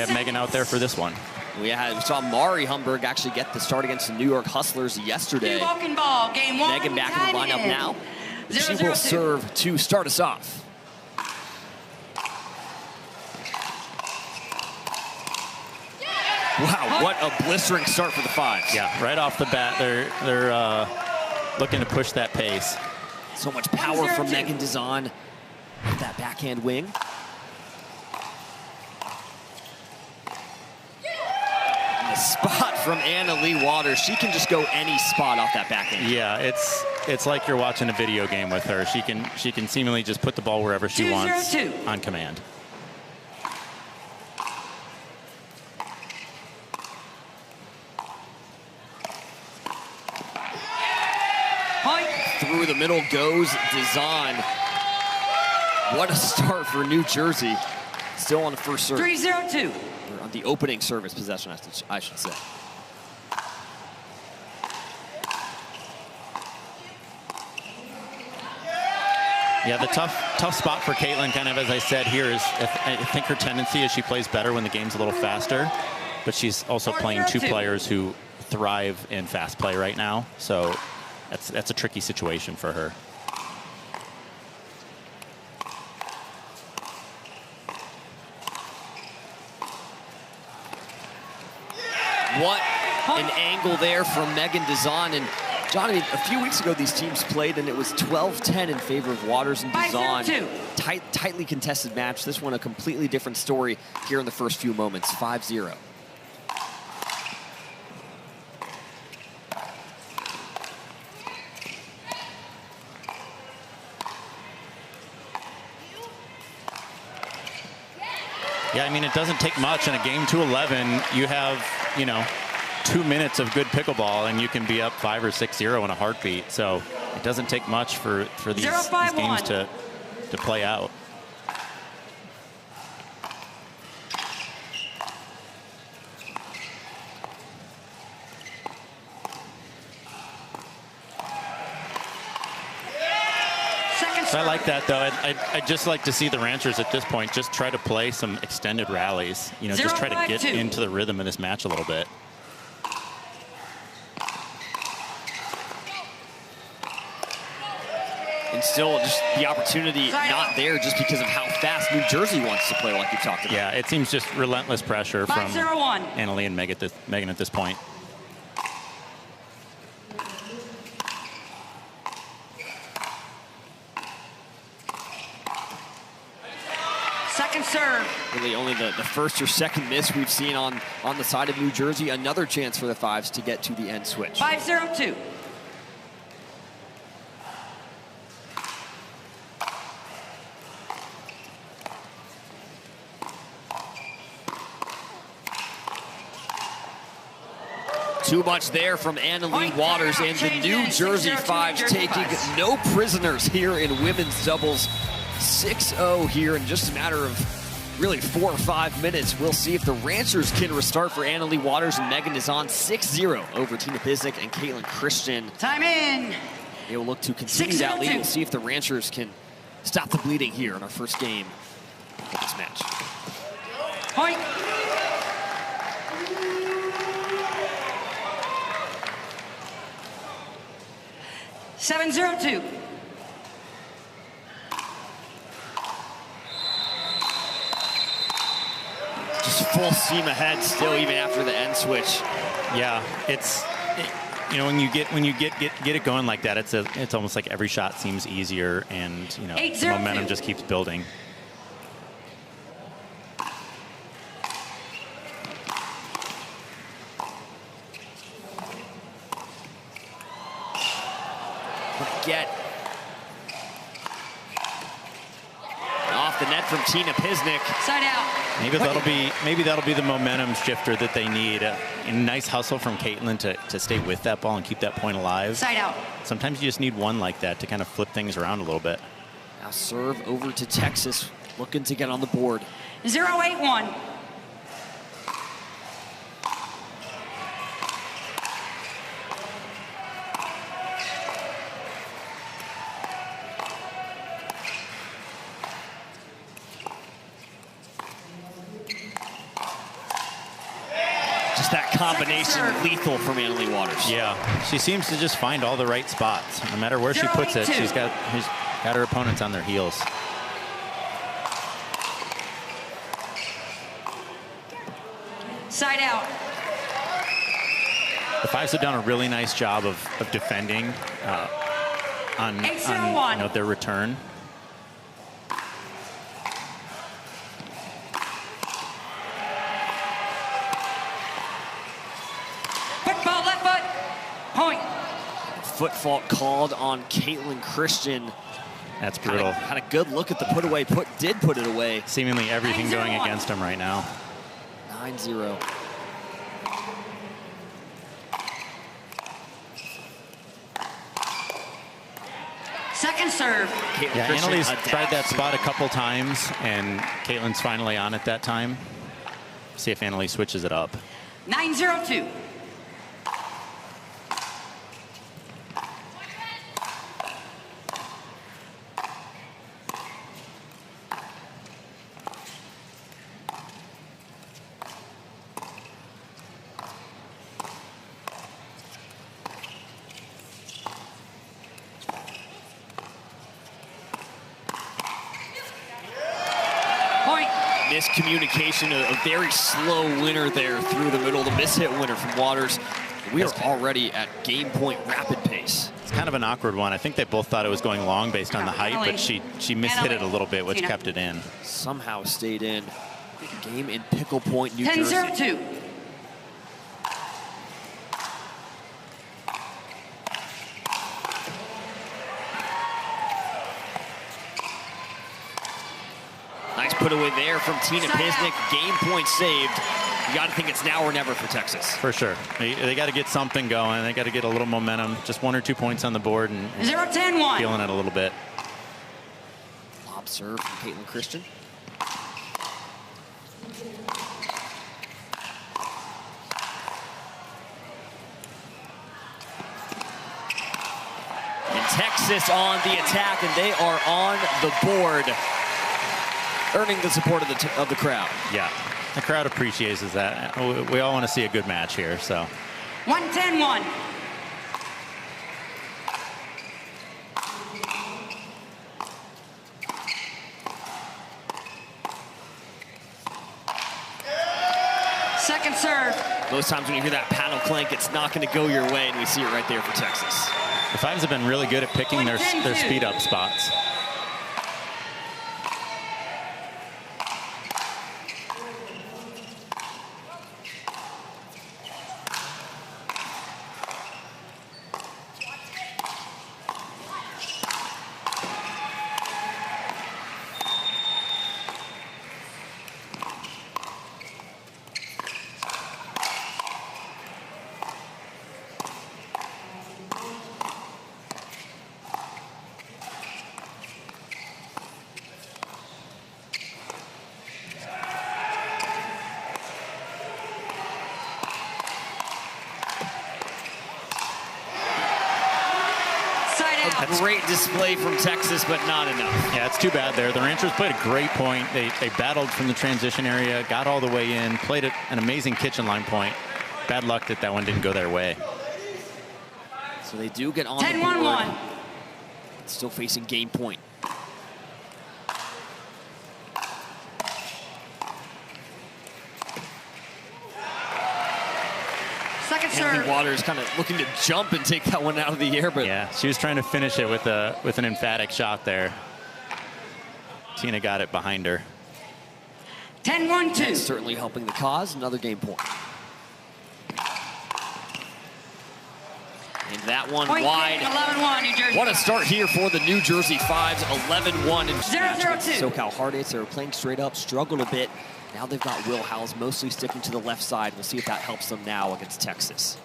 they have Megan out there for this one. We saw Mari Humberg actually get the start against the New York Hustlers yesterday. Ball, game 1. Megan back in the lineup now. She will serve to start us off. Wow, what a blistering start for the Fives. Yeah, right off the bat, they're looking to push that pace. So much power from Megan Dizon with that backhand wing. And the spot from Anna Lee Waters. She can just go any spot off that backhand. Yeah, it's like you're watching a video game with her. She can seemingly just put the ball wherever she wants on command. Through the middle goes Dizon. What a start for New Jersey. Still on the first serve. 3-0-2. Or on the opening service possession, I should say. Yeah, the tough spot for Caitlin, kind of as I said here, is I think her tendency is she plays better when the game's a little faster, but she's also playing two players who thrive in fast play right now, so that's a tricky situation for her. What an angle there from Megan Dizon. And John, I mean, a few weeks ago these teams played and it was 12-10 in favor of Waters and Dizon. Tightly contested match. This one a completely different story here in the first few moments. 5-0. Yeah, I mean, it doesn't take much in a game to 11. You have, 2 minutes of good pickleball, and you can be up 5 or 6-0 in a heartbeat. So it doesn't take much for these games to play out. So I like that, though. I'd just like to see the Ranchers at this point just try to play some extended rallies. Just try to get into the rhythm of this match a little bit. And still just the opportunity not there just because of how fast New Jersey wants to play, like you talked about. Yeah, it seems just relentless pressure from Anna Lee and Megan at this point. Second serve. Really only the first or second miss we've seen on the side of New Jersey. Another chance for the Fives to get to the end switch. 5-0-2. Too much there from Anna Lee Waters, and the New Jersey Fives taking no prisoners here in women's doubles. 6-0 here in just a matter of really 4 or 5 minutes. We'll see if the Ranchers can restart for Anna Lee Waters and Megan Dizon. 6-0 over Tina Pisnik and Caitlin Christian. Time in. They will look to continue that lead. We'll see if the Ranchers can stop the bleeding here in our first game of this match. Point. Seven, 0-2. Just full steam ahead still, even after the end switch. Yeah, when you get it going like that, it's almost like every shot seems easier, and the momentum just keeps building. Get off the net from Tina Pisnik. Side out. Maybe that'll be the momentum shifter that they need. A nice hustle from Caitlin to stay with that ball and keep that point alive. Side out. Sometimes you just need one like that to kind of flip things around a little bit. Now serve over to Texas, looking to get on the board. 0-8-1. Just that combination, lethal from Annalie Waters. Yeah, she seems to just find all the right spots. No matter where she puts it, she's got her opponents on their heels. Side out. The Fives have done a really nice job of defending on their return. Football, left foot. Point. Foot fault called on Caitlin Christian. That's brutal. Had a good look at the put away. Did put it away. Seemingly everything going against him right now. 9-0. Second serve. Yeah, Annalie's tried that spot a couple times, and Caitlin's finally on it that time. See if Annalie switches it up. 9-0-2. Miscommunication, a very slow winner there through the middle. The miss-hit winner from Waters. We are already at game point rapid pace. It's kind of an awkward one. I think they both thought it was going long based on the height, but she mishit it a little bit, which kept it in. Somehow stayed in. Game in Pickle Point, New Jersey. 10-0-2. Nice put away there from Tina Pisnik. Game point saved. You got to think it's now or never for Texas. For sure. They got to get something going. They got to get a little momentum. Just 1 or 2 points on the board and 0-10-1. feeling it a little bit. Lob serve from Caitlin Christian. And Texas on the attack, and they are on the board, earning the support of the crowd. Yeah, the crowd appreciates that. We all want to see a good match here, so. 1-10-1. Second serve. Most times when you hear that paddle clank, it's not going to go your way, and we see it right there for Texas. The Fives have been really good at picking their speed up spots. Great display from Texas, but not enough. Yeah, it's too bad there. The Ranchers played a great point. They battled from the transition area, got all the way in, played an amazing kitchen line point. Bad luck that one didn't go their way. So they do get on the board. 10-1-1. Still facing game point. Second serve. Waters kind of looking to jump and take that one out of the air, but yeah, she was trying to finish it with an emphatic shot there. Tina got it behind her. 10-1-2. Certainly helping the cause. Another game point. And that one Point wide. 11-1, New Jersey. What a start here for the New Jersey Fives. 11-1 in 0-0-2. SoCal Hardits. They were playing straight up, struggled a bit. Now they've got Will Howells mostly sticking to the left side. We'll see if that helps them now against Texas.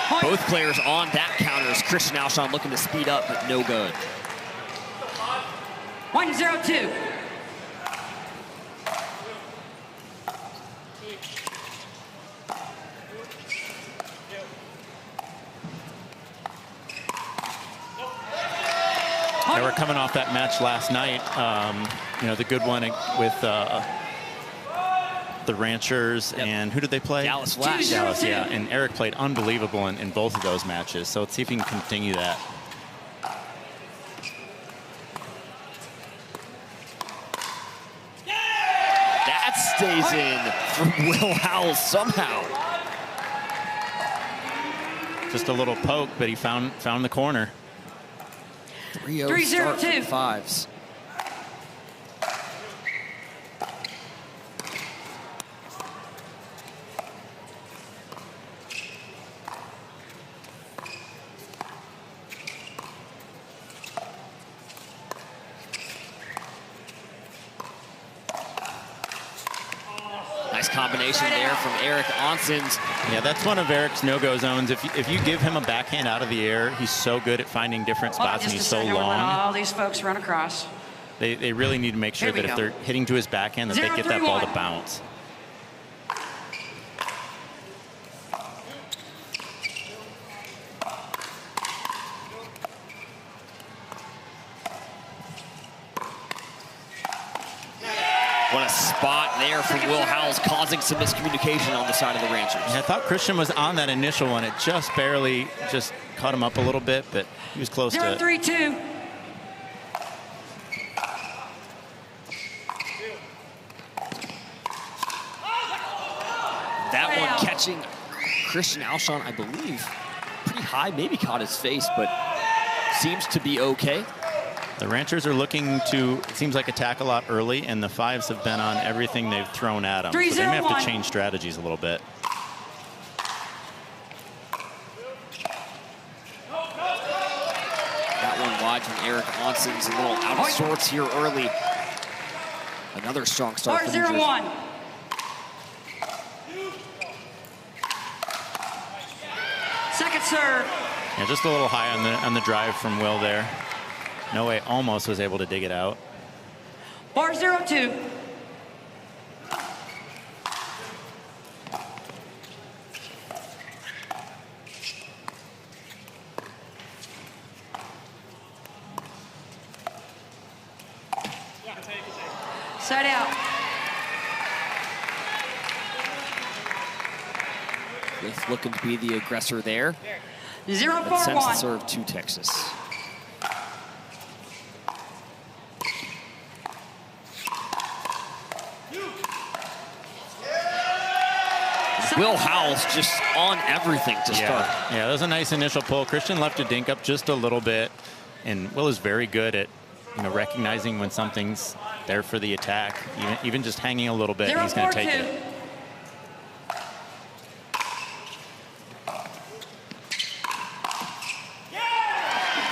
Point. Both players on that counter as Christian Alshon looking to speed up, but no good. 1-0-2. They were coming off off that match last night. You know, the good one with the Ranchers, and who did they play? Dallas Flash. Dallas, yeah. And Eric played unbelievable in both of those matches. So let's see if he can continue that. That stays in from Will Howells somehow. Just a little poke, but he found the corner. 3-0 start for the Fives. Nice combination there from Eric Oncins. Yeah, that's one of Eric's no-go zones. If you give him a backhand out of the air, he's so good at finding different spots, and he's so long. All these folks run across. They really need to make sure that if they're hitting to his backhand, that they get that ball to bounce. What a spot there from Will Howells, causing some miscommunication on the side of the Ranchers. And I thought Christian was on that initial one. It just barely caught him up a little bit, but he was close to it. 0-3-2. That one catching Christian Alshon, I believe, pretty high. Maybe caught his face, but seems to be okay. The Ranchers are looking to, it seems like, attack a lot early, and the Fives have been on everything they've thrown at them. So they may have to change strategies a little bit. That one wide from Eric Oncins, a little out of sorts here early. Another strong start for New Jersey. 0-1. Second serve. Yeah, just a little high on the drive from Will there. No way, almost was able to dig it out. Bar 0-2. Side out. Khlif looking to be the aggressor there. 0-4-1. That sends the serve to Texas. Will Howells just on everything to start. Yeah, that was a nice initial pull. Christian left a dink up just a little bit, and Will is very good at, you know, recognizing when something's there for the attack. Even just hanging a little bit, he's going to take it.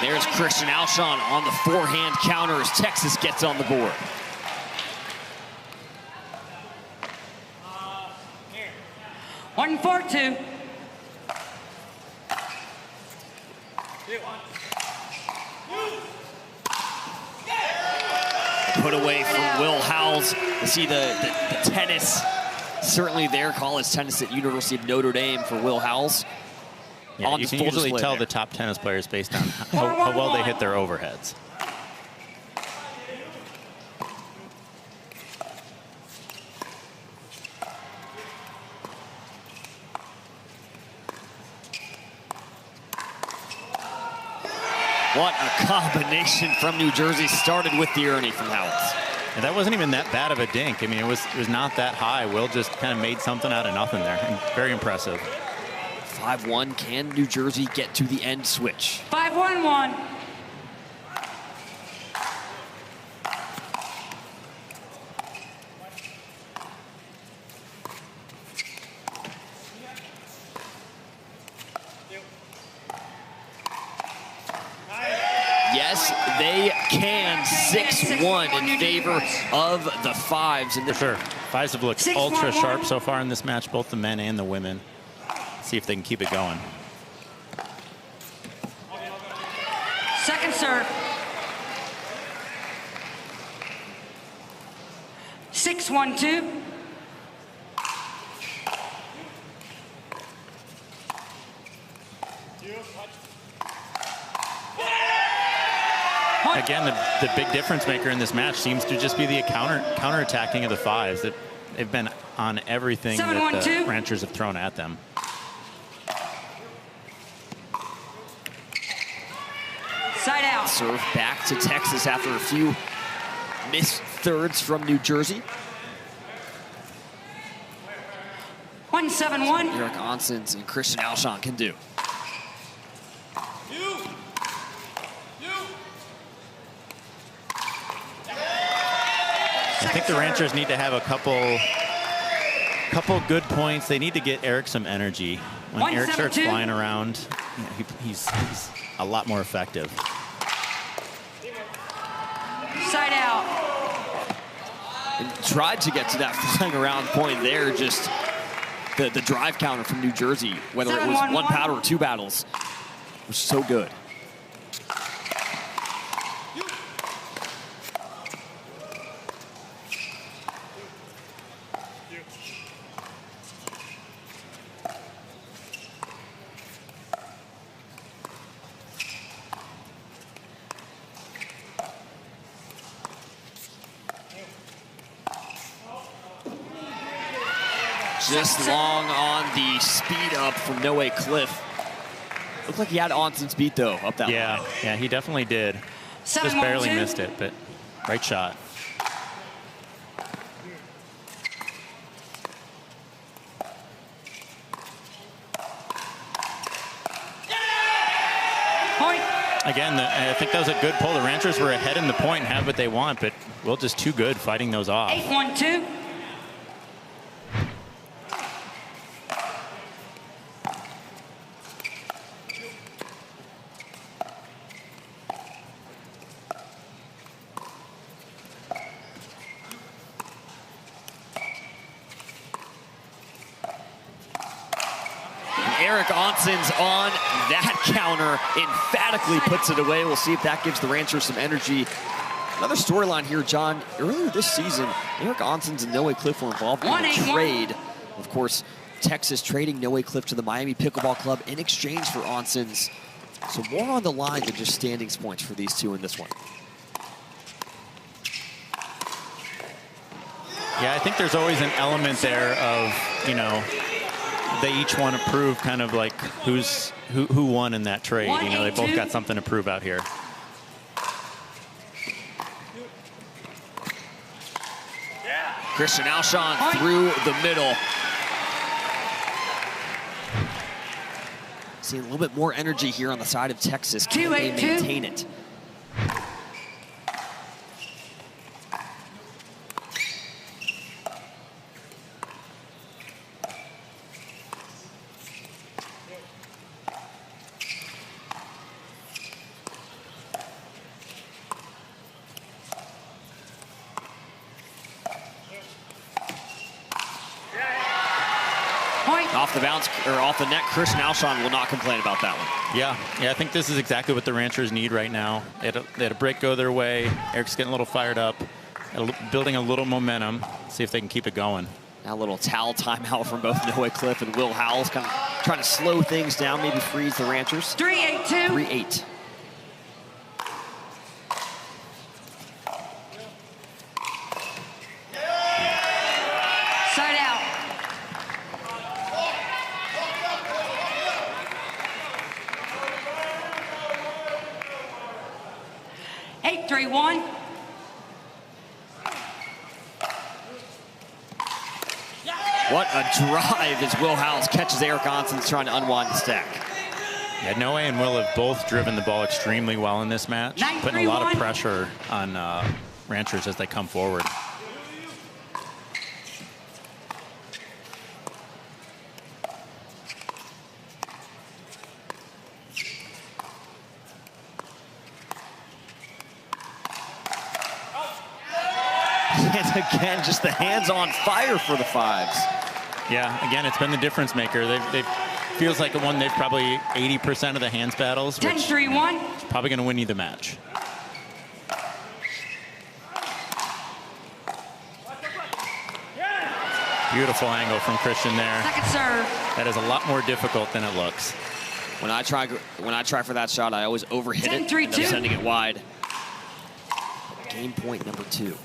There's Christian Alshon on the forehand counter as Texas gets on the board. One, 4-2. Put away from Will Howells. You see the tennis, certainly their college tennis at University of Notre Dame for Will Howells. Yeah, you can usually tell the top tennis players based on how well they hit their overheads. What a combination from New Jersey. Started with the Ernie from Howells. And that wasn't even that bad of a dink. I mean, it was not that high. Will just kind of made something out of nothing there. And very impressive. 5-1. Can New Jersey get to the end switch? 5-1-1. Yes, they can. 6-1 in favor of the Fives. For sure. Fives have looked ultra sharp so far in this match, both the men and the women. See if they can keep it going. Second serve. 6-1-2. again, the big difference maker in this match seems to just be the counterattacking of the fives. They've been on everything that the Ranchers have thrown at them. Side out. Serve back to Texas after a few missed thirds from New Jersey. 1-7-1. Eric Oncins and Christian Alshon can do. I think the Ranchers need to have a couple good points. They need to get Eric some energy. When Eric starts flying around, he's a lot more effective. Side out. And tried to get to that flying around point there, just the drive counter from New Jersey, whether it was one battle or two battles, was so good. Just long on the speed up from No Way Khlif. Looked like he had Oncins beat though up that line. Yeah, he definitely did. Just barely missed it, but right shot. Point. Again, I think that was a good pull. The Ranchers were ahead in the point and have what they want, but Will just too good fighting those off. 8-1-2. Eric Oncins on that counter emphatically puts it away. We'll see if that gives the Ranchers some energy. Another storyline here, John. Earlier this season, Eric Oncins and No Way Khlif were involved in a trade. Of course, Texas trading No Way Khlif to the Miami Pickleball Club in exchange for Oncins. So more on the line than just standings points for these two in this one. Yeah, I think there's always an element there of, you know, they each want to prove kind of like who won in that trade. You know, they both got something to prove out here. Christian Alshon through the middle. Seeing a little bit more energy here on the side of Texas. Can they maintain it? Off the bounce, or off the net, Christian Alshon will not complain about that one. Yeah, I think this is exactly what the Ranchers need right now. They had a break go their way. Eric's getting a little fired up, building a little momentum. See if they can keep it going. Now a little towel timeout from both No Way Khlif and Will Howells, kind of trying to slow things down, maybe freeze the Ranchers. 3-8-2. 3-8. Side out. 8-3-1. What a drive as Will Howells catches Eric Oncins trying to unwind the stack. Yeah, No Way and Will have both driven the ball extremely well in this match, putting a lot of pressure on Ranchers as they come forward. And again, just the hands on fire for the fives. Yeah, again, it's been the difference maker. They've feels like one they've probably 80% of the hands battles, which 10-3-1. is probably going to win you the match. Beautiful angle from Christian there. Second serve. That is a lot more difficult than it looks. When I try for that shot, I always overhit it, end up 10-3-2. sending it wide. game point number 2.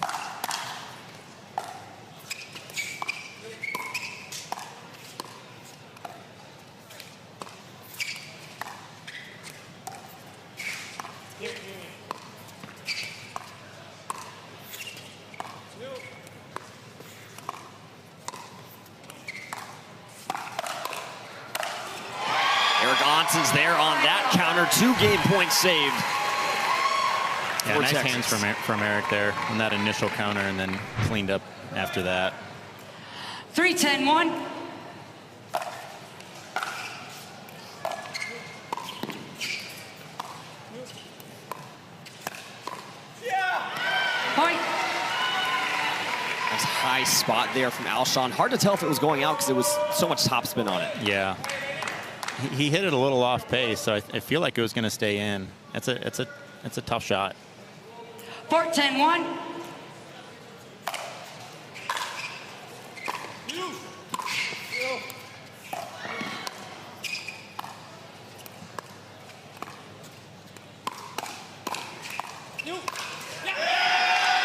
Oncins there on that counter, 2 game points saved. Yeah, nice hands from Eric there on that initial counter, and then cleaned up after that. 3-10-1. Point. Nice high spot there from Alshon. Hard to tell if it was going out because there was so much topspin on it. Yeah. He hit it a little off pace, so I feel like it was going to stay in. It's a tough shot. 4-10-1.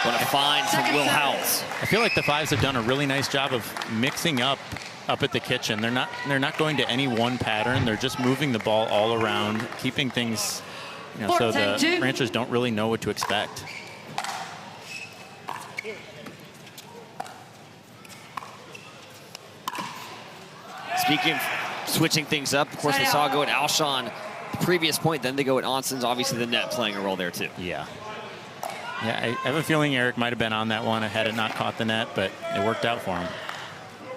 What a find from Will Howells. I feel like the Fives have done a really nice job of mixing up at the kitchen. They're not going to any one pattern. They're just moving the ball all around, keeping things, so the Ranchers don't really know what to expect. Speaking of switching things up, of course, we saw go at Alshon the previous point, then they go at Oncins. Obviously, the net playing a role there, too. Yeah. Yeah, I have a feeling Eric might have been on that one had it not caught the net, but it worked out for him.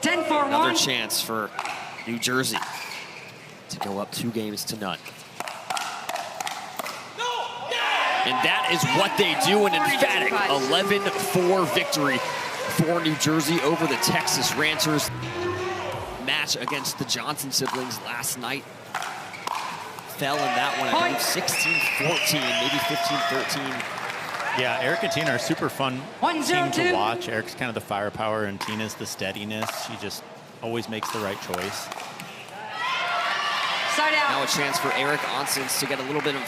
10-4-1. Another chance for New Jersey to go up 2-0. And that is what they do, an emphatic 11-4 victory for New Jersey over the Texas Ranters. Match against the Johnson siblings last night. Fell in that one, I believe 16-14, maybe 15-13. Yeah, Eric and Tina are super fun team to watch. Eric's kind of the firepower, and Tina's the steadiness. She just always makes the right choice. Side out. Now a chance for Eric Oncins to get a little bit of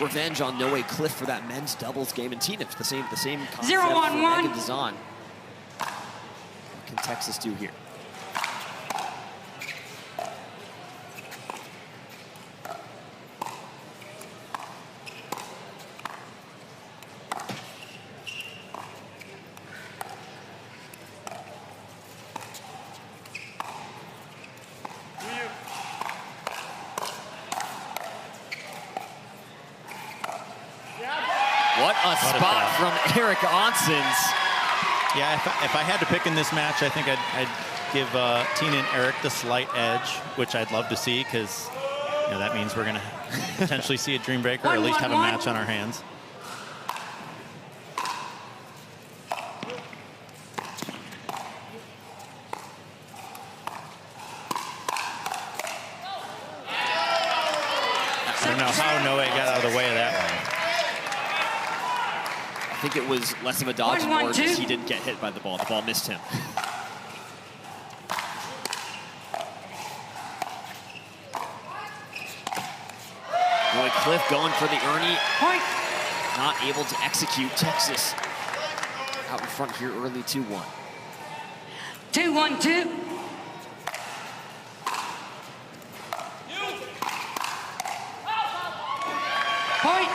revenge on Khlif for that men's doubles game. And Tina, the same concept 0-1-1. for Dizon. What can Texas do here? What a spot from Eric Oncins. Yeah, if I had to pick in this match, I think I'd give Tina and Eric the slight edge, which I'd love to see, because that means we're going to potentially see a dream breaker, or at least have a match on our hands. I don't know how Noe got out of the way of that one. I think it was less of a dodge and more because he didn't get hit by the ball. The ball missed him. Khlif going for the Ernie. Point. Not able to execute. Texas out in front here early 2-1. 2-1-2. Point.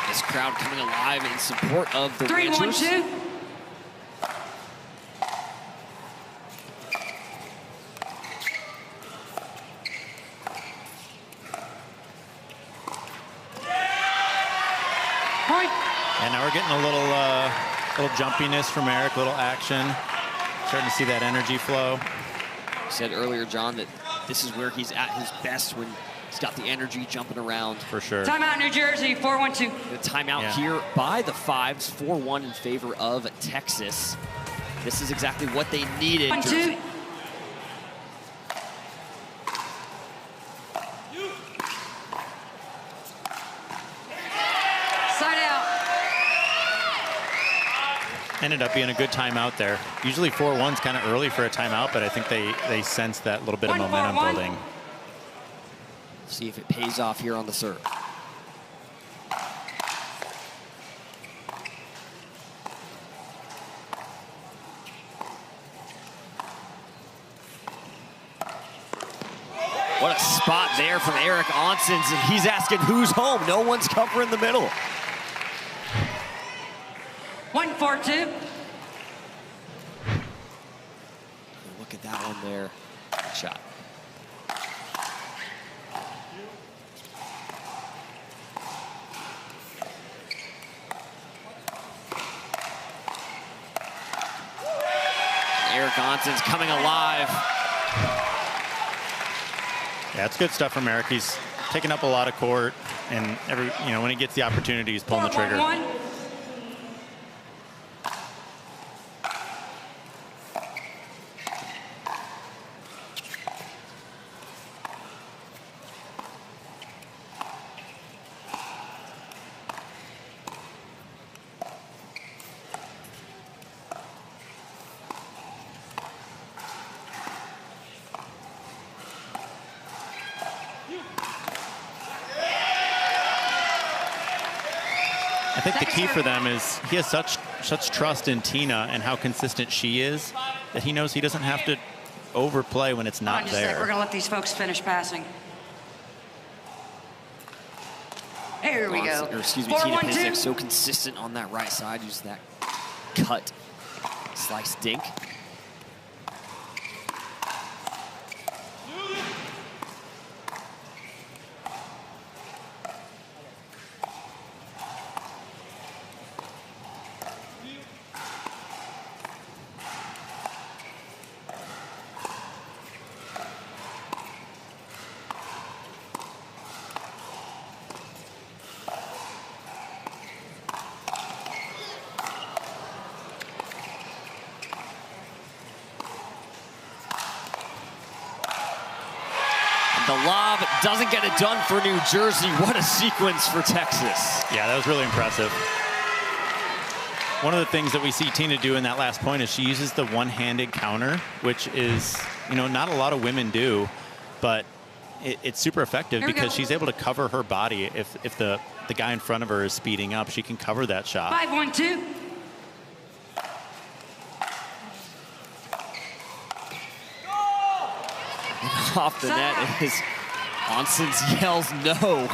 This crowd coming alive in support of the Ranters. 3-1-2. Point. And now we're getting a little jumpiness from Eric, little action. Starting to see that energy flow. You said earlier, John, that this is where he's at his best, when he's got the energy jumping around. For sure. Timeout, New Jersey, 4-1-2. The timeout here by the Fives, 4-1 in favor of Texas. This is exactly what they needed. 1-2. Side out. Ended up being a good timeout there. Usually 4-1's kind of early for a timeout, but I think they sensed that little bit of momentum building. See if it pays off here on the serve. What a spot there from Eric Oncins, and he's asking who's home. No one's covering the middle. 1-4-2. Look at that one there. Good shot. Eric Oncins coming alive. Yeah, it's good stuff from Eric. He's taking up a lot of court, and when he gets the opportunity, he's pulling the trigger. 4-1-1. I think the key for them is he has such trust in Tina and how consistent she is that he knows he doesn't have to overplay when it's not Just a sec, there. we're going to let these folks finish passing. Here we go. Or excuse me, Tina 4-1-2. Pisnik, so consistent on that right side. Uses that cut, slice dink. The lob doesn't get it done for New Jersey. What a sequence for Texas. Yeah, that was really impressive. One of the things that we see Tina do in that last point is she uses the one-handed counter, which is, not a lot of women do, but it's super effective because she's able to cover her body. If the guy in front of her is speeding up, she can cover that shot. 5-1-2. Off the net is Oncins yells no.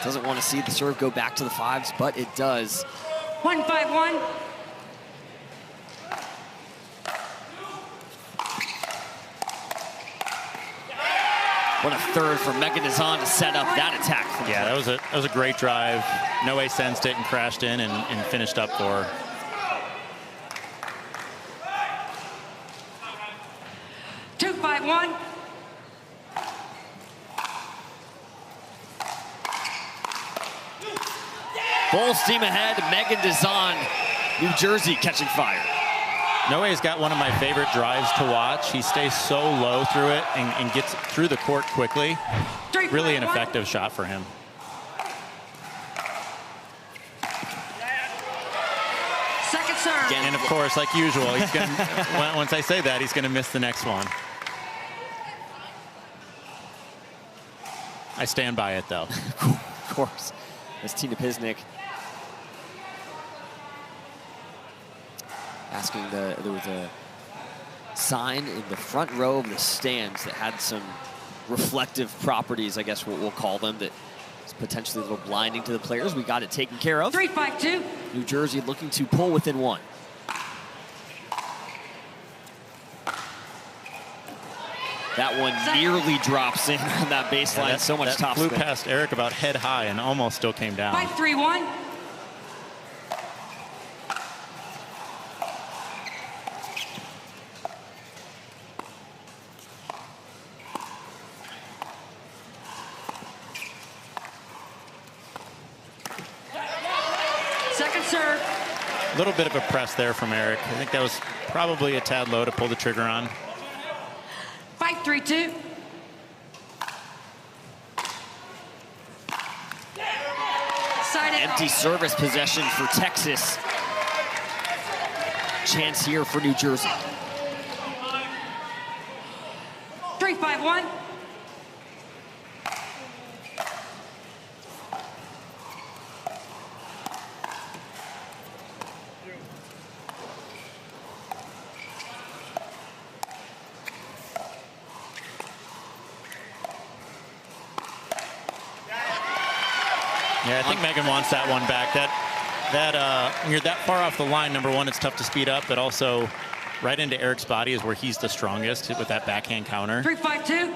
Doesn't want to see the serve go back to the fives, but it does. 1-5-1. What a third for Megan Dizon to set up that attack. Yeah, that was a great drive. No way sensed it and crashed in and finished up for her. 2-5-1. Full steam ahead, Megan Dizon, New Jersey catching fire. Noe's got one of my favorite drives to watch. He stays so low through it and gets through the court quickly. Really an effective shot for him. Second serve. And of course, like usual, he's gonna, once I say that, he's going to miss the next one. I stand by it, though. Of course. That's Tina Pisnik asking there was a sign in the front row of the stands that had some reflective properties, I guess what we'll call them, that is potentially a little blinding to the players. We got it taken care of. 3-5-2. New Jersey looking to pull within one. That one nearly drops in on that baseline. Yeah, so much top flew spin. past Eric about head high and almost still came down. 5-3-1. Second serve. A little bit of a press there from Eric. I think that was probably a tad low to pull the trigger on. 5-3-2. Empty service possession for Texas. Chance here for New Jersey. 3-5-1. Yeah, I think Megan wants that one back. When you're that far off the line, number one, it's tough to speed up, but also right into Eric's body is where he's the strongest with that backhand counter. 3-5-2.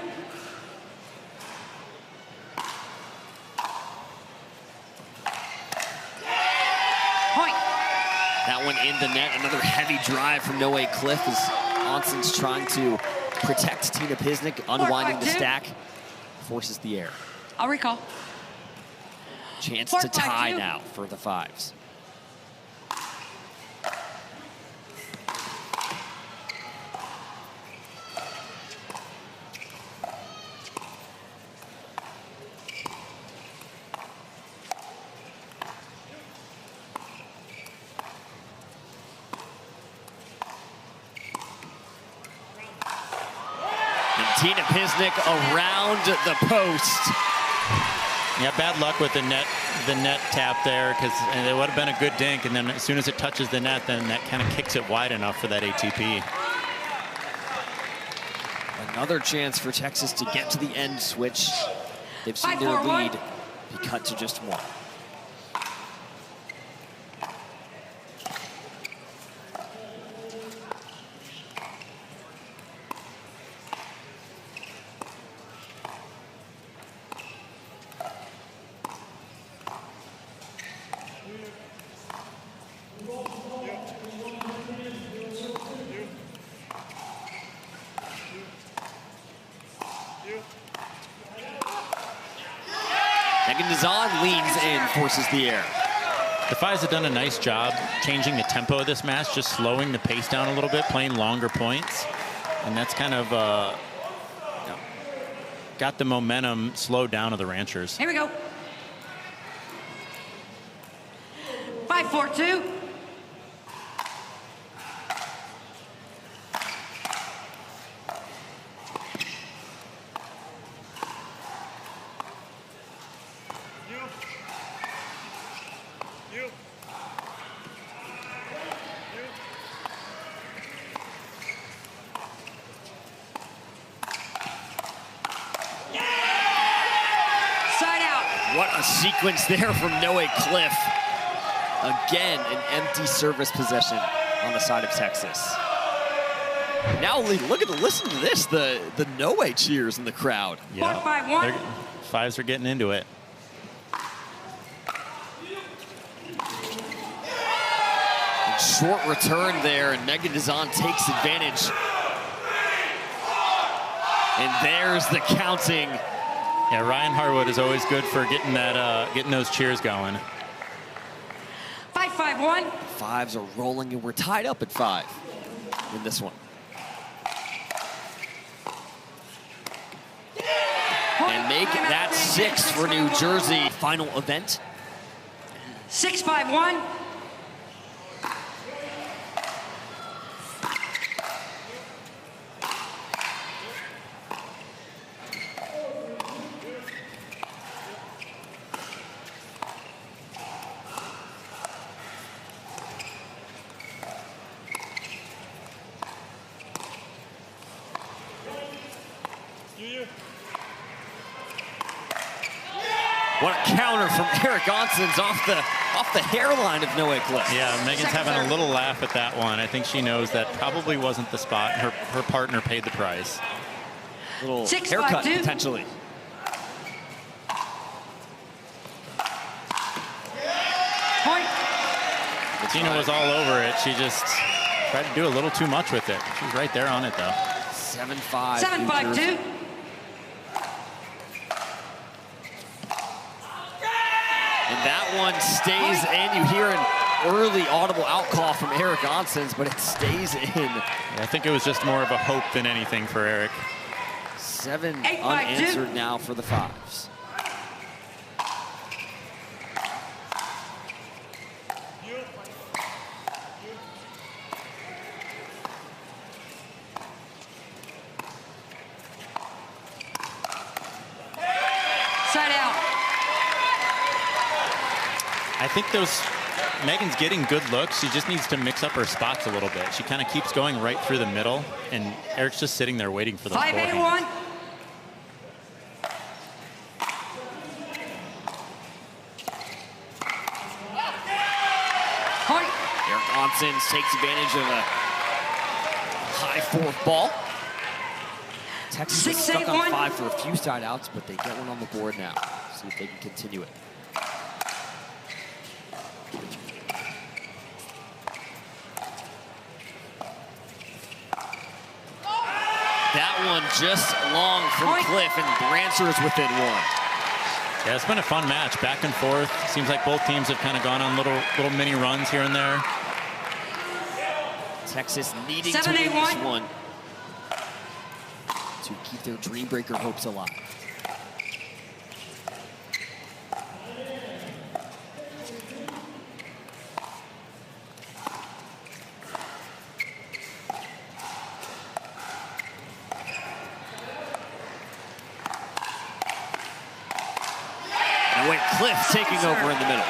That one in the net. Another heavy drive from Khlif as Oncins trying to protect Tina Pisnik, unwinding the stack, forces the air. I'll recall. Chance to tie now for the fives. Tina Pisnik around the post. Yeah, bad luck with the net tap there, because it would have been a good dink, and then as soon as it touches the net, then that kind of kicks it wide enough for that ATP. Another chance for Texas to get to the end switch. They've seen their lead be cut to just one. Dizon leans in, forces the air. The Fives have done a nice job changing the tempo of this match, just slowing the pace down a little bit, playing longer points. And that's kind of got the momentum slowed down of the Ranchers. Here we go. 5-4-2. What a sequence there from Khlif. Again, an empty service possession on the side of Texas. Now listen to this, the Noe cheers in the crowd. Yeah, 4-5-1. Fives are getting into it. And short return there, and Megan Dizon takes advantage. And there's the counting. Yeah, Ryan Harwood is always good for getting those cheers going. 5-5-1. Fives are rolling, and we're tied up at 5 in this one. And make that 6 for New Jersey. Final event. 6-5-1. What a counter from Eric Oncins off the hairline of Khlif. Yeah, Megan's having a little laugh at that one. I think she knows that probably wasn't the spot. Her partner paid the price. Little haircut potentially. Tina was all over it. She just tried to do a little too much with it. She was right there on it, though. 7-5. 7-5-2. And that one stays in. You hear an early audible outcall from Eric Oncins, but it stays in. Yeah, I think it was just more of a hope than anything for Eric. 7 unanswered now for the Fives. Side out. I think Megan's getting good looks. She just needs to mix up her spots a little bit. She kind of keeps going right through the middle, and Eric's just sitting there waiting for the 5-8-1. Point. Eric Oncins takes advantage of a high fourth ball. Texas was stuck on 5 for a few side outs, but they get one on the board now. See if they can continue it. That one just long from Khlif, and Rancher is within 1. Yeah, it's been a fun match, back and forth. Seems like both teams have kind of gone on little mini runs here and there. Texas needing to win this one to keep their dream breaker hopes alive. Khlif taking over in the middle.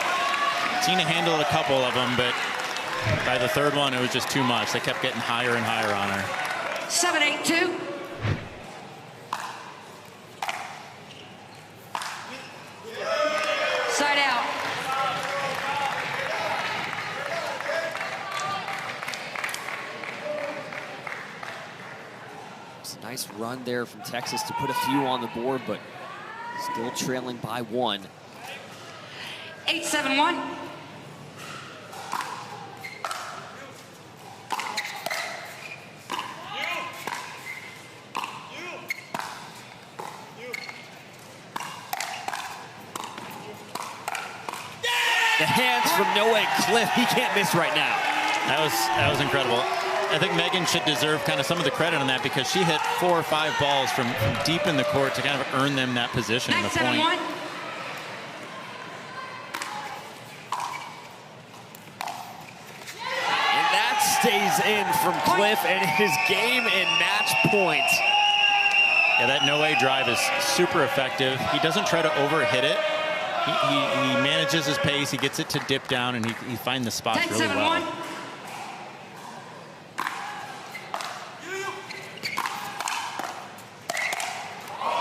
Tina handled a couple of them, but by the third one, it was just too much. They kept getting higher and higher on her. 7-8-2. Side out. It's a nice run there from Texas to put a few on the board, but still trailing by 1. 8-7-1. The hands from Noah Khlif. He can't miss right now. That was incredible. I think Megan should deserve kind of some of the credit on that because she hit 4 or 5 balls from deep in the court to kind of earn them that position and the point. 9-7-1. And that stays in from Khlif, and his game and match point. Yeah, that no-way drive is super effective. He doesn't try to overhit it. He manages his pace. He gets it to dip down, and he finds the spots really well. 10-7-1.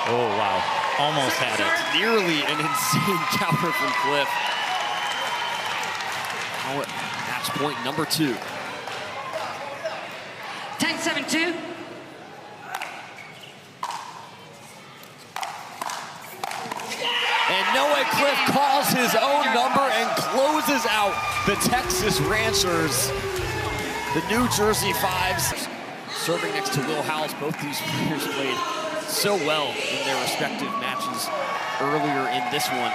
Oh, wow. Almost had it. Nearly an insane counter from Khlif. Now match point number 2. 10-7-2. And Noah Khlif calls his own number and closes out the Texas Ranchers. The New Jersey Fives serving next to Will Howells. Both these players played so well in their respective matches earlier in this one.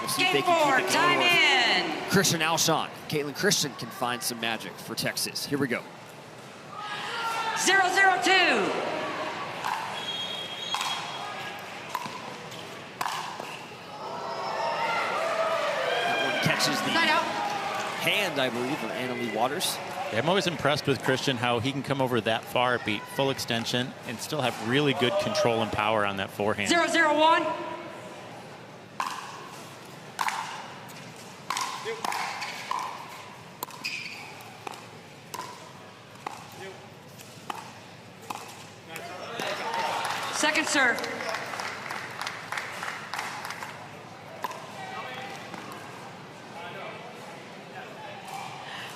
We'll see if they can keep it Time going. in. Christian Alshon. Caitlin Christian can find some magic for Texas. Here we go. 0-0-2. Catches the hand, I believe, of Annalie Waters. Yeah, I'm always impressed with Christian, how he can come over that far, beat full extension, and still have really good control and power on that forehand. 0-0-1. Second serve.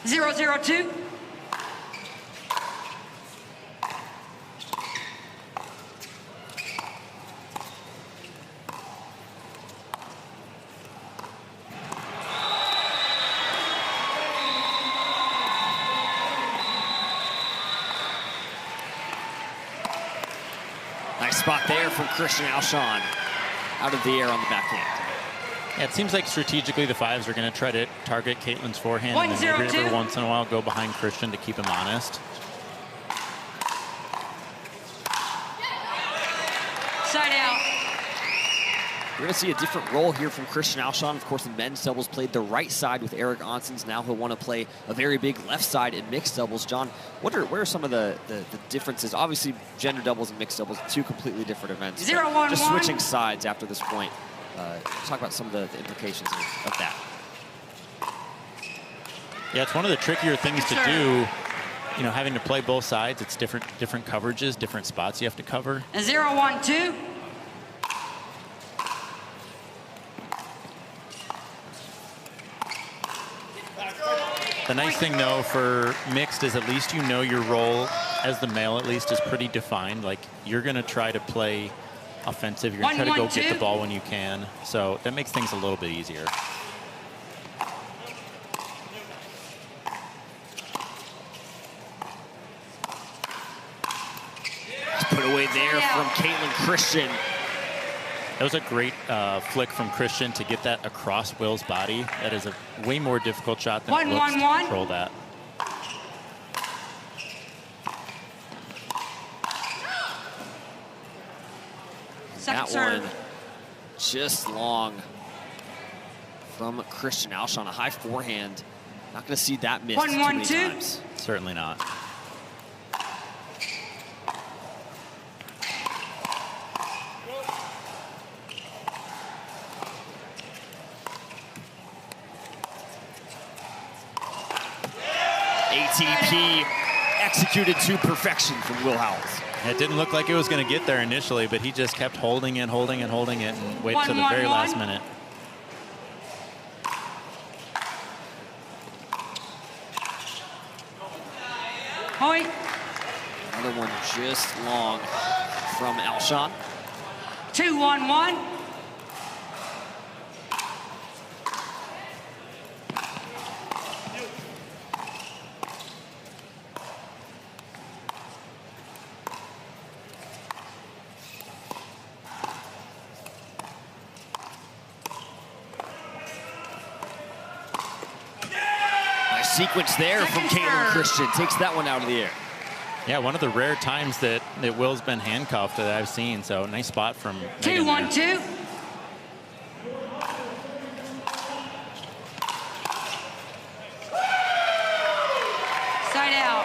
0-0-2. Nice spot there from Christian Alshon. Out of the air on the backhand. Yeah, it seems like strategically the Fives are going to try to target Caitlin's forehand and then maybe every once in a while go behind Christian to keep him honest. Side out. We're going to see a different role here from Christian Alshon. Of course, in men's doubles played the right side with Eric Oncins. Now he'll want to play a very big left side in mixed doubles. John, what are some of the differences? Obviously, gender doubles and mixed doubles, 2 completely different events. 0-1-1. Just switching sides after this point. Talk about some of the implications of that. Yeah, it's one of the trickier things to do. You know, having to play both sides. It's different coverages, different spots you have to cover. 0-1-2. The nice thing, though, for mixed is at least you know your role as the male, at least, is pretty defined. Like, you're going to try to play offensive. You're going to try to go get the ball when you can. So that makes things a little bit easier. Put away there from Caitlin Christian. That was a great flick from Christian to get that across Will's body. That is a way more difficult shot than it looks to control that. Second that serve. one just long from Christian Alshon. A high forehand. Not going to see that missed too many times. Certainly not. ATP executed to perfection from Will Howells. It didn't look like it was going to get there initially, but he just kept holding it, holding it, holding it, and waited till the very last minute. Point. Another one just long from Alshon. 2-1-1. Sequence there from Caitlin Christian. Takes that one out of the air. Yeah, one of the rare times that Will's been handcuffed that I've seen. So nice spot from 2-1-2. Side out.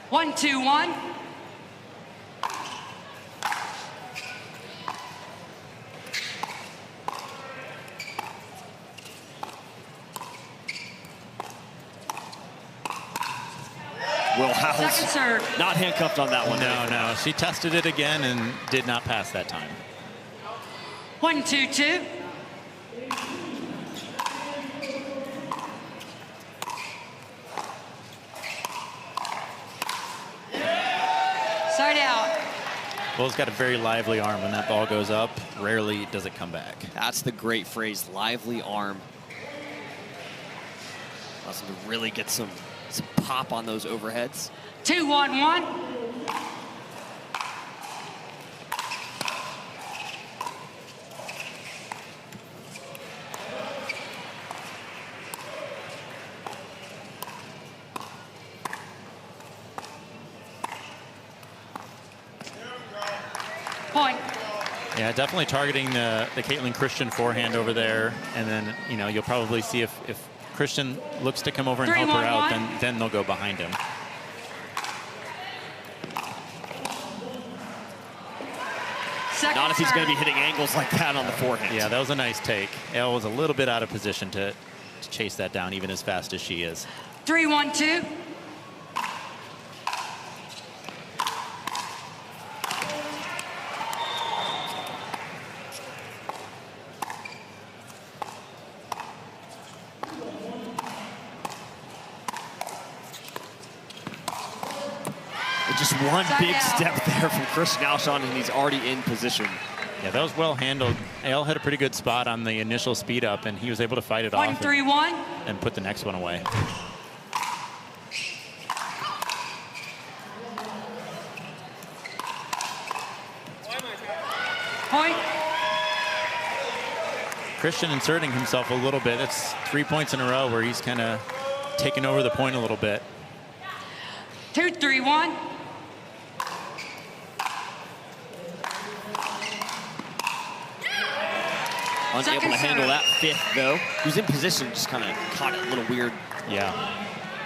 One, 2-1. Will Howells not handcuffed on that one. No. She tested it again and did not pass that time. 1-2-2. Side out. Will's got a very lively arm. When that ball goes up, rarely does it come back. That's the great phrase, lively arm. Allows him to really get some pop on those overheads. 2-1-1. Point. Yeah, definitely targeting the Caitlin Christian forehand over there, and then you'll probably see if Christian looks to come over and help her out, then they'll go behind him. Not if he's going to be hitting angles like that on the forehand. Yeah, that was a nice take. Elle was a little bit out of position to chase that down even as fast as she is. 3-1-2. Just one big step there from Christian Alshon, and he's already in position. Yeah, that was well handled. Elle had a pretty good spot on the initial speed up, and he was able to fight it off 1-3-1. And put the next one away. Point. Christian inserting himself a little bit. It's 3 points in a row where he's kind of taken over the point a little bit. 2-3-1. Unable to handle that fifth, though. He was in position, just kind of caught it a little weird. Yeah.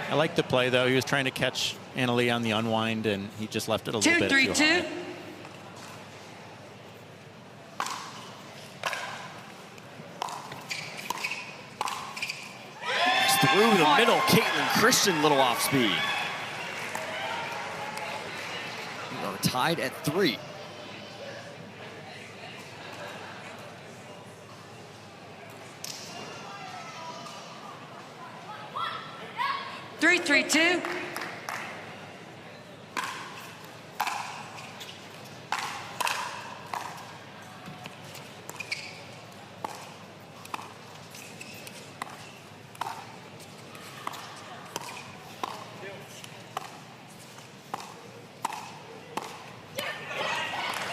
I like the play, though. He was trying to catch Annalie on the unwind, and he just left it a little bit too high. 2-3-2. Through the middle, Caitlin Christian, little off speed. We are tied at 3. 3-3-2.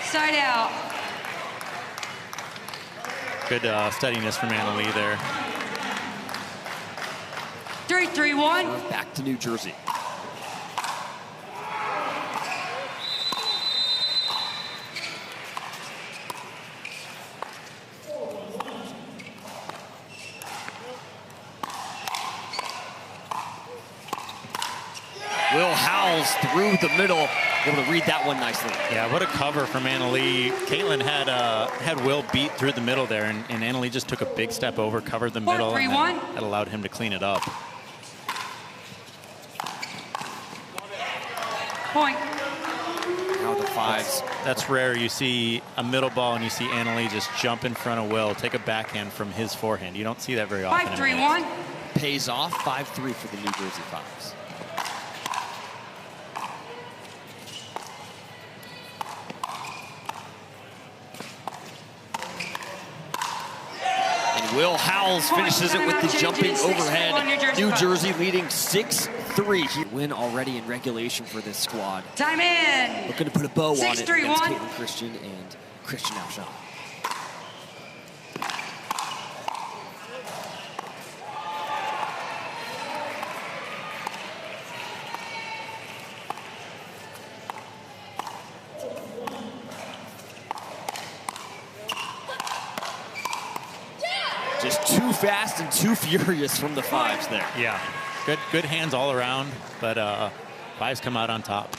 Side out. Good steadiness from Anna Lee there. 3-3-1. Back to New Jersey. Will Howells through the middle. Able to read that one nicely. Yeah, what a cover from Anna Lee. Caitlin had Will beat through the middle there, and Anna Lee just took a big step over, covered the middle, and then that allowed him to clean it up. Point. Now the fives. That's rare. You see a middle ball and you see Anna Lee just jump in front of Will, take a backhand from his forehand. You don't see that very often. 5-3-1. Pays off. 5-3 for the New Jersey Fives. Will Howells finishes it with the jumping overhead. New Jersey leading 6-3. Win already in regulation for this squad. Time in. Looking to put a bow on it against 6-3-1. Caitlin Christian and Christian Alshon. Just too fast and too furious from the fives there. Yeah, good hands all around, but fives come out on top.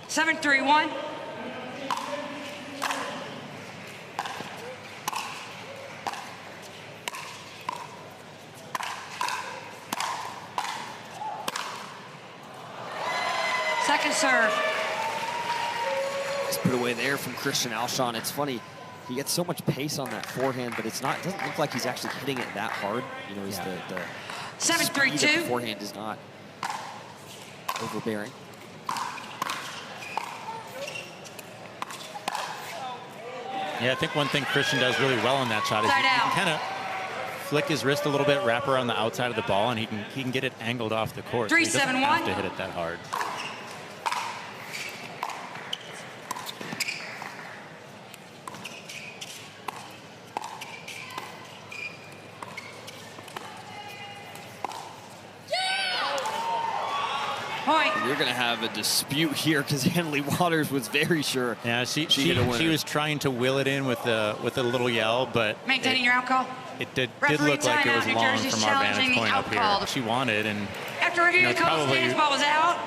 7-3-1. Second serve. Nice put away there from Christian Alshon. It's funny, he gets so much pace on that forehand, but it doesn't look like he's actually hitting it that hard. You know, he's the 7-3-2. speed of the forehand is not overbearing. Yeah, I think one thing Christian does really well on that shot is he can kind of flick his wrist a little bit, wrap around the outside of the ball, and he can get it angled off the court. 3-7-1. So he doesn't have to hit it that hard. We're going to have a dispute here because Hanley Waters was very sure. Yeah, she was trying to will it in with a little yell, but maintaining your alcohol. It did look like it was long from our vantage point up here. She wanted, and after reviewing the call, Stan's ball was out.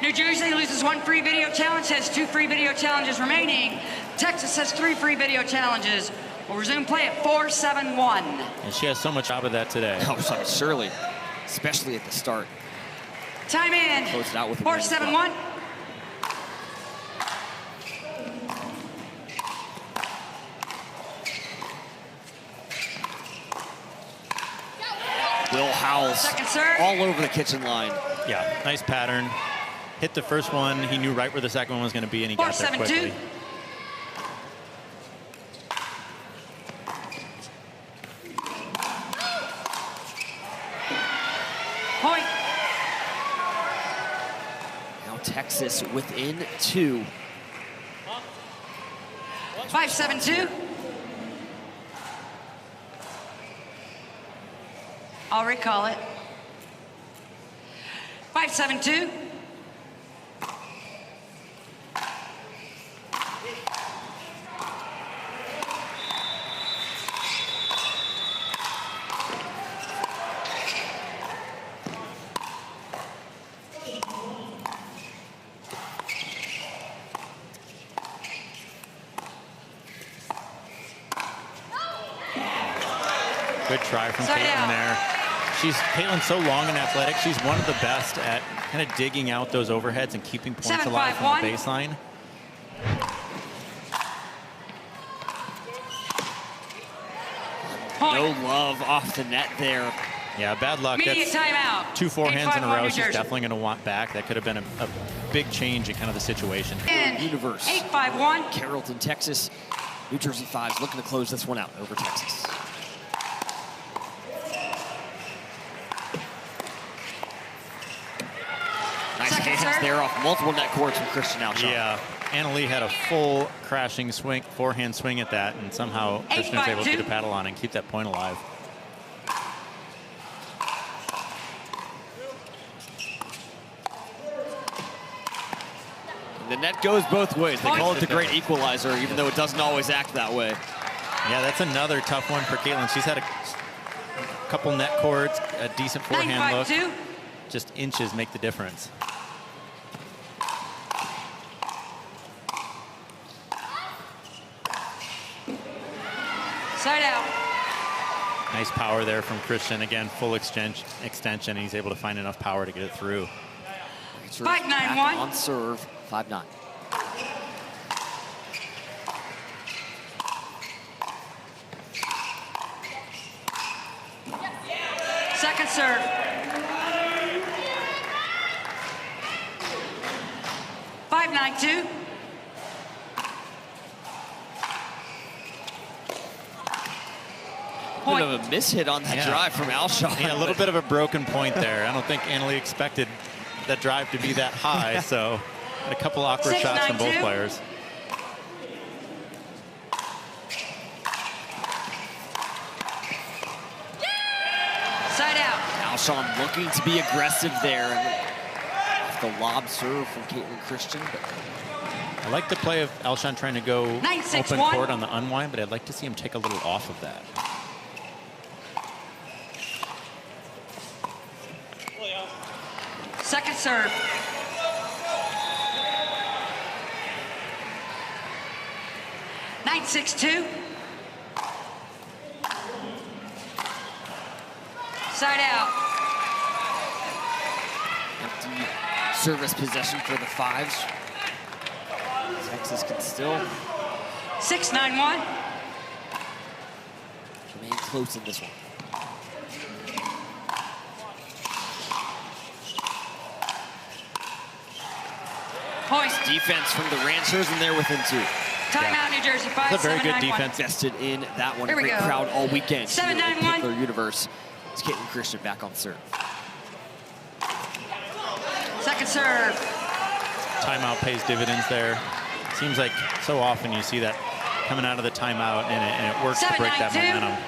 New Jersey loses 1 free video challenge, has 2 free video challenges remaining. Texas has 3 free video challenges. We'll resume play at 4-7-1. And she has so much out of that today. Oh, surely, especially at the start. Time in. Close it out with 4-7-1. Will Howells Second serve. all over the kitchen line. Yeah, nice pattern. Hit the first one. He knew right where the second one was going to be, and he got there quickly. 4-7-2. Point. Now Texas within 2. 5-7-2. I'll recall it. 5-7-2. Good try from Caitlin there. Caitlin's so long and athletic. She's one of the best at kind of digging out those overheads and keeping points alive from the baseline. No love off the net there. Yeah, bad luck. Immediate timeout. 2 forehands in a 8-5-1 row. New She's Jersey. definitely going to want back. That could have been a big change in kind of the situation. And Universe. 8-5-1. Carrollton, Texas. New Jersey Fives looking to close this one out over Texas. Nice Second hands serve. there off multiple net courts from Christian Alshon. Yeah, Annalie had a full crashing swing, forehand swing at that, and somehow Christian was able to get a paddle on and keep that point alive. The net goes both ways. They call it the Point. great equalizer, even though it doesn't always act that way. Yeah, that's another tough one for Caitlin. She's had a couple net courts, a decent forehand look. 9-5-2. Just inches make the difference. Side out. Nice power there from Christian. Again, full extension. He's able to find enough power to get it through. 5-9-1. On serve, 5-9. Second serve. Five, 9-2. A bit of a mishit on that drive from Alshon. Yeah, a little bit of a broken point there. I don't think Annalie expected that drive to be that high, so a couple awkward 6, shots from 9, both 2. players. Side out. Alshon looking to be aggressive there. And the lob serve from Caitlin Christian. But I like the play of Alshon trying to go 9-6-1. open court on the unwind, but I'd like to see him take a little off of that. Second serve. Nine, 6-2. Side out. empty service possession for the Fives. Texas can still 6-9-1. remain close in this one. Point. Defense from the Ranchers, and they're within 2. Timeout, New Jersey. 5, That's a very 7, good 9, 1. defense. Invested in that one. Here we Great go. crowd all weekend. 7, here at 9, 1. Pickler Universe. It's Caitlin Christian back on serve. Second serve. Timeout pays dividends there. Seems like so often you see that coming out of the timeout, and it works to break that 7-9-2. momentum.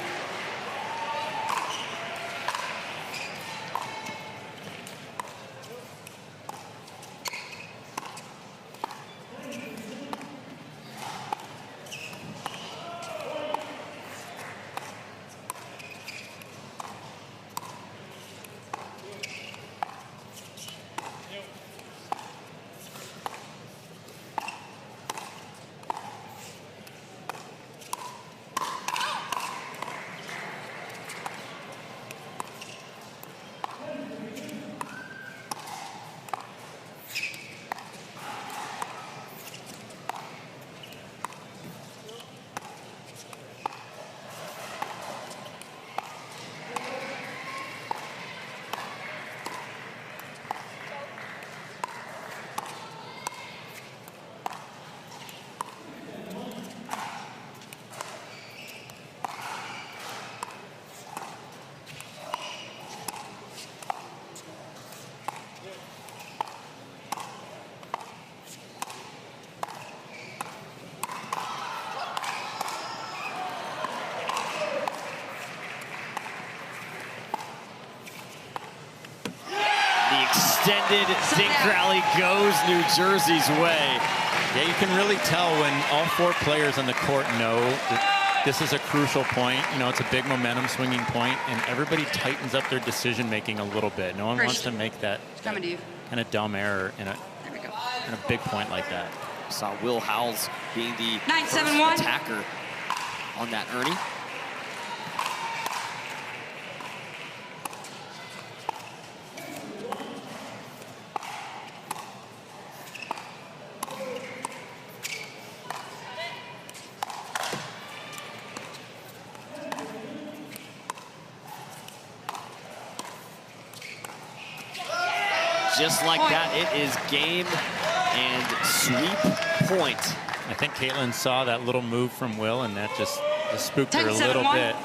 Extended zinc rally goes New Jersey's way. Yeah, you can really tell when all 4 players on the court know that this is a crucial point. You know, it's a big momentum swinging point, and everybody tightens up their decision making a little bit. No one wants to make that Coming to you. kind of dumb error in There we go. a big point like that. Saw Will Howells being the 9-7-1. first attacker on that Ernie. just like that, it is game and sweep point. I think Caitlin saw that little move from Will, and that just spooked her a 10-7-1. little bit.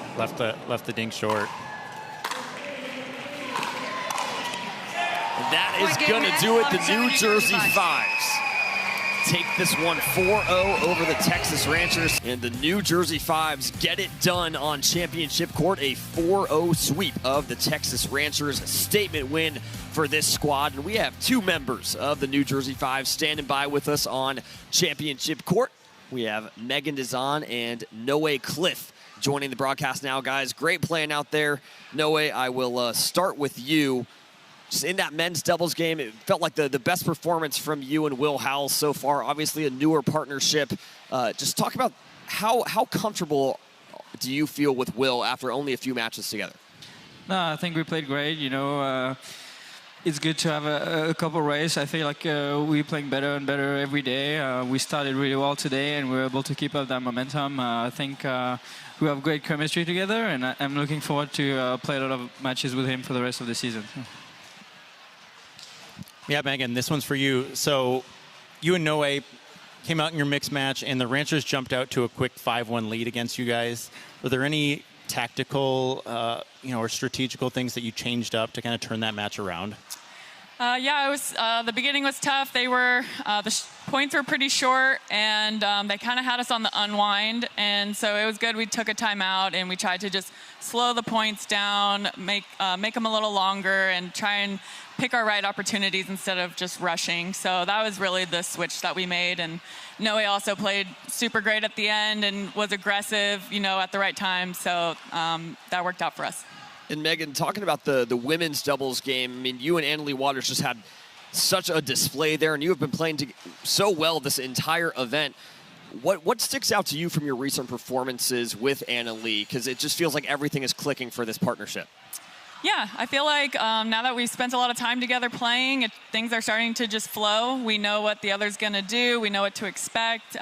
Left the ding short. And that is going to do it. The New Jersey Fives take this one 4-0 over the Texas Ranchers. And the New Jersey Fives get it done on championship court. A 4-0 sweep of the Texas Ranchers. A statement win for this squad. And we have two members of the New Jersey Fives standing by with us on championship court. We have Megan Dizon and Noe Khlif joining the broadcast now, guys. Great playing out there. Noe, I will start with you. Just in that men's doubles game, it felt like the best performance from you and Will Howells so far. Obviously a newer partnership. Just talk about how comfortable do you feel with Will after only a few matches together? No, I think we played great. You know, it's good to have a couple races. I feel like we're playing better and better every day. We started really well today, and we were able to keep up that momentum. I think we have great chemistry together, and I'm looking forward to play a lot of matches with him for the rest of the season. Yeah, Megan, this one's for you. So you and Noe came out in your mixed match, and the Ranchers jumped out to a quick 5-1 lead against you guys. Were there any tactical, or strategical things that you changed up to kind of turn that match around? Yeah, it was. The beginning was tough. They were the points were pretty short, and they kind of had us on the unwind. And so it was good. We took a timeout and we tried to just slow the points down, make them a little longer, and try and pick our right opportunities instead of just rushing. So that was really the switch that we made. And Noe also played super great at the end and was aggressive, at the right time. So that worked out for us. And Megan, talking about the women's doubles game, I mean, you and Annalie Waters just had such a display there, and you have been playing so well this entire event. What sticks out to you from your recent performances with Annalie? Because it just feels like everything is clicking for this partnership. Yeah, I feel like now that we've spent a lot of time together playing, things are starting to just flow. We know what the other's going to do. We know what to expect.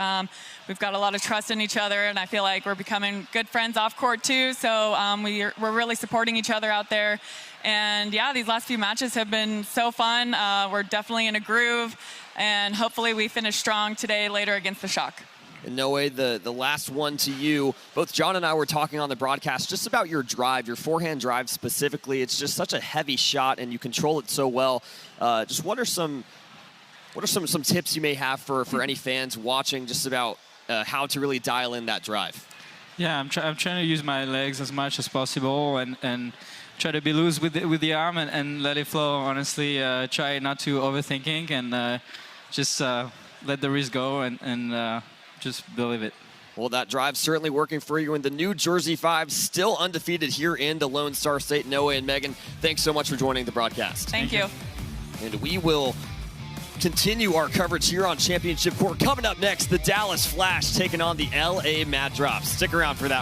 We've got a lot of trust in each other, and I feel like we're becoming good friends off court too. So we're really supporting each other out there. And yeah, these last few matches have been so fun. We're definitely in a groove, and hopefully we finish strong today later against the Shock. And Noe, the last one to you. Both John and I were talking on the broadcast just about your drive, your forehand drive specifically. It's just such a heavy shot, and you control it so well. Just what are some tips you may have for any fans watching, just about how to really dial in that drive? Yeah, I'm trying to use my legs as much as possible and try to be loose with the arm and let it flow. Honestly, try not to overthinking and just let the wrist go and just believe it. Well, that drive's certainly working for you, and the New Jersey Fives still undefeated here in the Lone Star State. Noe and Megan, thanks so much for joining the broadcast. Thank you. And we will continue our coverage here on Championship Court. Coming up next, the Dallas Flash taking on the LA Mad Drops. Stick around for that.